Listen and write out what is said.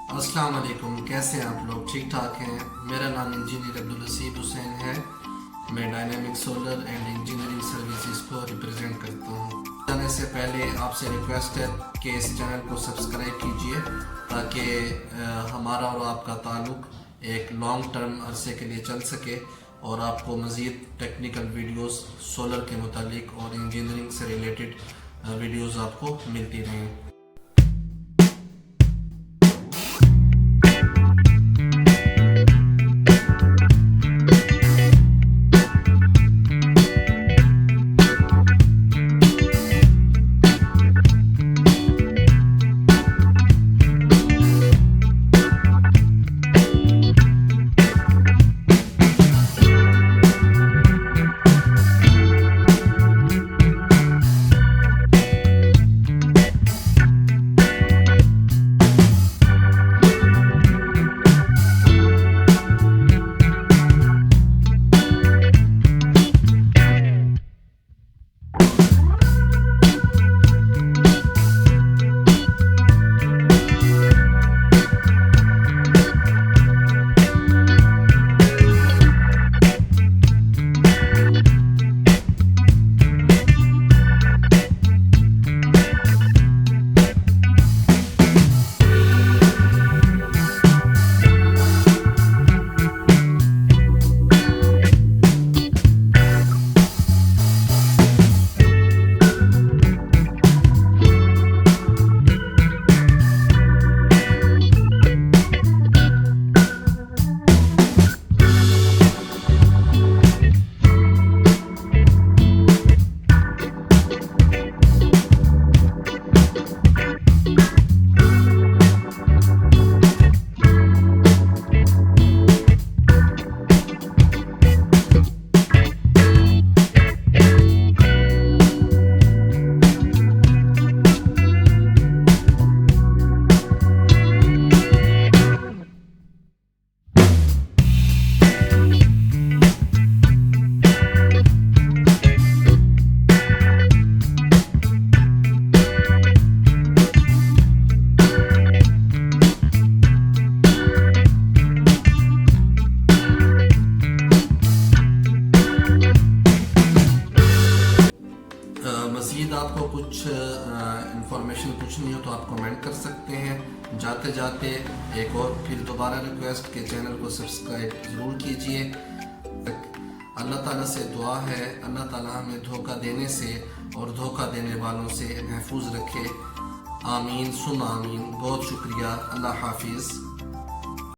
अस्सलाम वालेकुम, कैसे हैं आप लोग? ठीक ठाक हैं। मेरा नाम इंजीनियर अब्दुल हसीब हुसैन है। मैं dynamic solar and engineering services को रिप्रेजेंट करता हूँ। जाने से पहले आपसे रिक्वेस्ट है कि इस चैनल को सब्सक्राइब कीजिए ताकि हमारा और आपका ताल्लुक एक लॉन्ग टर्म अरसे के लिए चल सके और आपको मज़ीद टेक्निकल वीडियोस सोलर के मुतालिक और इंजीनियरिंग से रिलेटेड वीडियोस आपको मिलती रहें। मज़ीद आपको कुछ इंफॉर्मेशन पूछनी हो तो आप कमेंट कर सकते हैं। जाते जाते एक और फिर दोबारा रिक्वेस्ट के चैनल को सब्सक्राइब ज़रूर कीजिए। अल्लाह ताला से दुआ है अल्लाह ताला हमें धोखा देने से और धोखा देने वालों से महफूज रखे। आमीन सुम आमीन। बहुत शुक्रिया। अल्लाह हाफिज़।